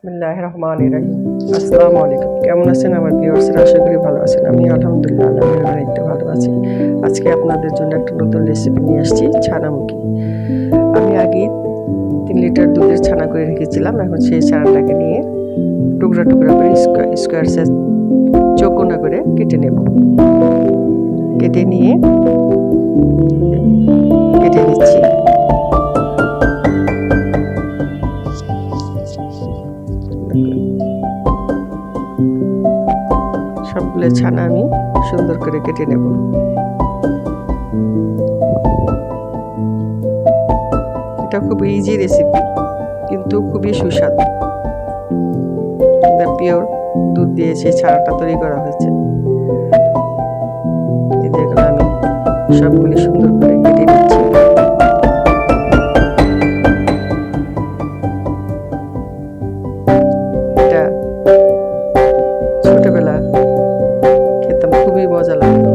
বিসমিল্লাহির রহমানির রহিম। আসসালামু আলাইকুম। কেমন আছেন আমার ভিউয়ার্সরা? আশা করি ভালো আছেন। আমি আলহামদুলিল্লাহ আল্লাহর মেহেরবানিতে ভালো আছি। আজকে আপনাদের জন্য একটা নতুন রেসিপি নিয়ে আসছি, ছানামুখী। আমি আগে 3 লিটার দুধের ছানা করে রেখেছিলাম। এখন সেই ছানাটাকে নিয়ে টুকরা টুকরা করে স্কোয়ার সাইজ চৌকোনা করে কেটে নেব। কেটে নিচ্ছি। সবগুলো ছানা আমি সুন্দর করে কেটে নেব। এটা খুব ইজি রেসিপি, কিন্তু খুবই সুস্বাদু। পিওর দুধ দিয়ে সেই ছানাটা তৈরি করা হয়েছে। এগুলো আমি সবগুলি সুন্দর করে কেটে নিচ্ছি। এটা ছোটবেলা খেতাম, খুবই মজা লাগতো।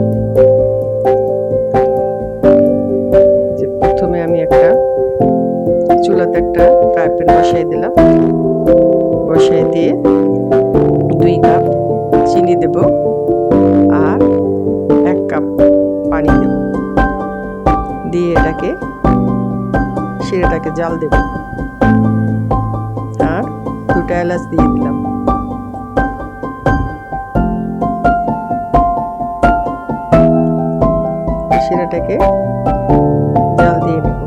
যে প্রথমে আমি চুলাতে একটা ফ্রাই প্যান বসিয়ে দিলাম। বসিয়ে দিয়ে 2 কাপ চিনি দেব আর 1 কাপ পানি দেব। দিয়ে শিরাটাকে জাল দেব আর 2টা এলাচ দিয়ে দিলাম। শিরাটাকে জাল দিয়ে নেব।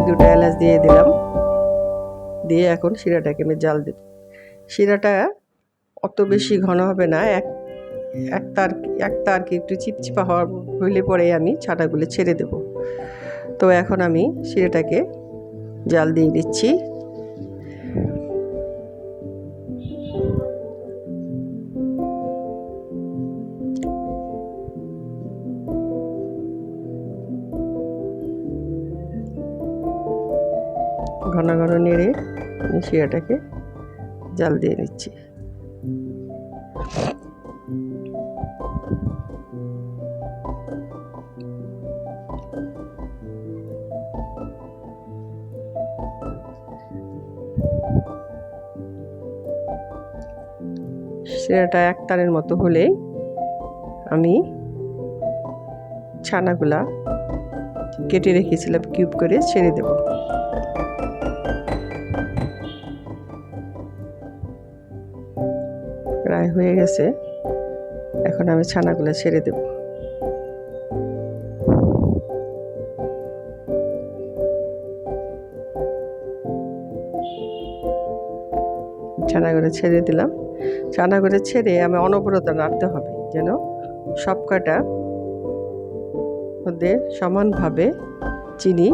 2টা এলাচ দিয়ে দিলাম। দিয়ে এখন শিরাটাকে আমি জাল দেব। শিরাটা অত বেশি ঘন হবে না, একটা আর কি একটু চিপচিপা হইলে পরে আমি ছানাগুলো ছেড়ে দেব। তো এখন আমি শিরাটাকে জাল দিয়ে দিচ্ছি। ঘন ঘন নেড়ে আমি শিরাটাকে জাল দিয়ে নিচ্ছি। শিরাটা একতারের মতো হলেই আমি ছানাগুলা কেটে রেখেছিলাম কিউব করে ছেড়ে দেব। প্রায় হয়ে গেছে, এখন আমি ছানাগুলো ছেড়ে দেব। ছানাগুলো ছেড়ে দিলাম। ছানাগুলো ছেড়ে আমি অনবরত নাড়তে হবে, যেন সব কটা মধ্যে সমানভাবে চিনি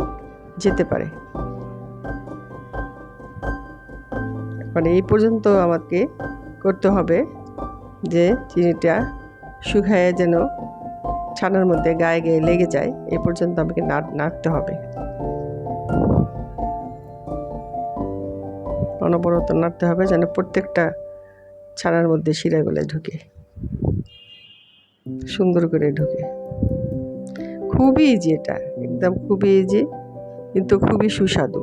যেতে পারে। মানে এই পর্যন্ত আমাকে করতে হবে যে চিনিটা শুকায় যেন ছানার মধ্যে গায়ে গায়ে লেগে যায়। এই পর্যন্ত আমাকে নাড়তে হবে। অনবরত নাড়তে হবে যেন প্রত্যেকটা ছানার মধ্যে শিরাগুলো ঢুকে, সুন্দর করে ঢুকে। খুবই ইজি, এটা একদম খুবই ইজি, কিন্তু খুবই সুস্বাদু।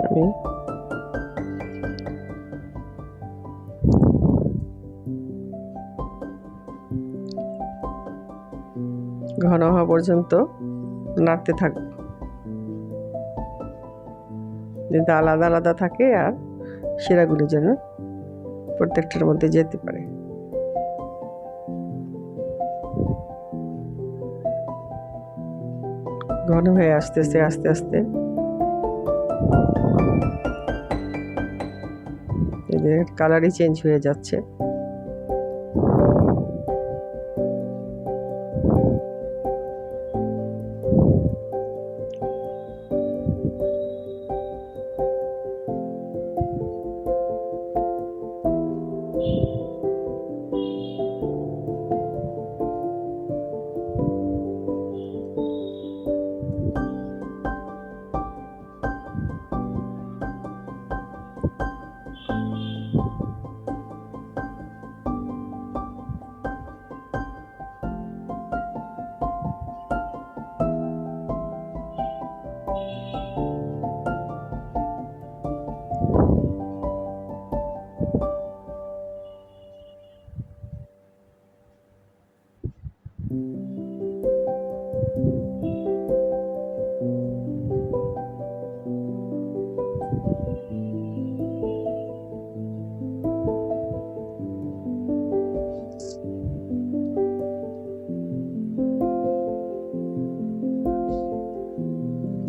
আমি ঘন হওয়া পর্যন্ত নাড়তে থাকবো, যাতে আলাদা আলাদা থাকে আর শিরাগুলো যেন প্রত্যেকটার মধ্যে যেতে পারে। ঘন হয়ে আসতেছে আস্তে আস্তে। এদের কালারই চেঞ্জ হয়ে যাচ্ছে।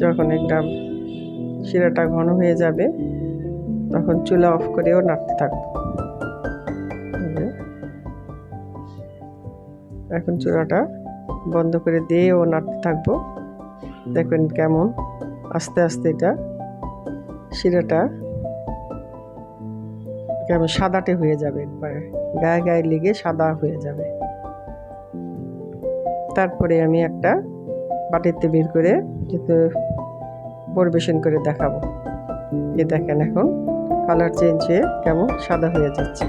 যখন একদম শিরাটা ঘন হয়ে যাবে তখন চুলা অফ করেও নাড়তে থাকবো। এখন চুলাটা বন্ধ করে দিয়েও নাড়তে থাকবো। দেখবেন কেমন আস্তে আস্তে এটা শিরাটা কেমন সাদাটে হয়ে যাবে, একবারে গায়ে গায়ে লেগে সাদা হয়ে যাবে। তারপরে আমি একটা বাটিতে বের করে যেতে পরিবেশন করে দেখাবো। এ দেখেন এখন কালার চেঞ্জ হয়ে কেমন সাদা হয়ে যাচ্ছে।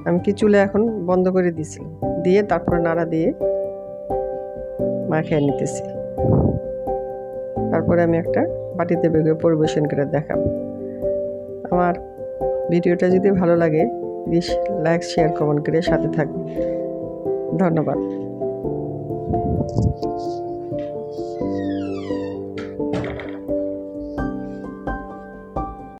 আমি কি চুলা এখন বন্ধ করে দিয়েছিলাম, দিয়ে তারপরে নাড়া দিয়ে মাখিয়ে নিতেছি। তারপরে আমি একটা বাটিতে বের করে পরিবেশন করে দেখাবো। আমার ভিডিওটা যদি ভালো লাগে প্লিজ লাইক শেয়ার কমেন্ট করে সাথে থাকবেন। ধন্যবাদ।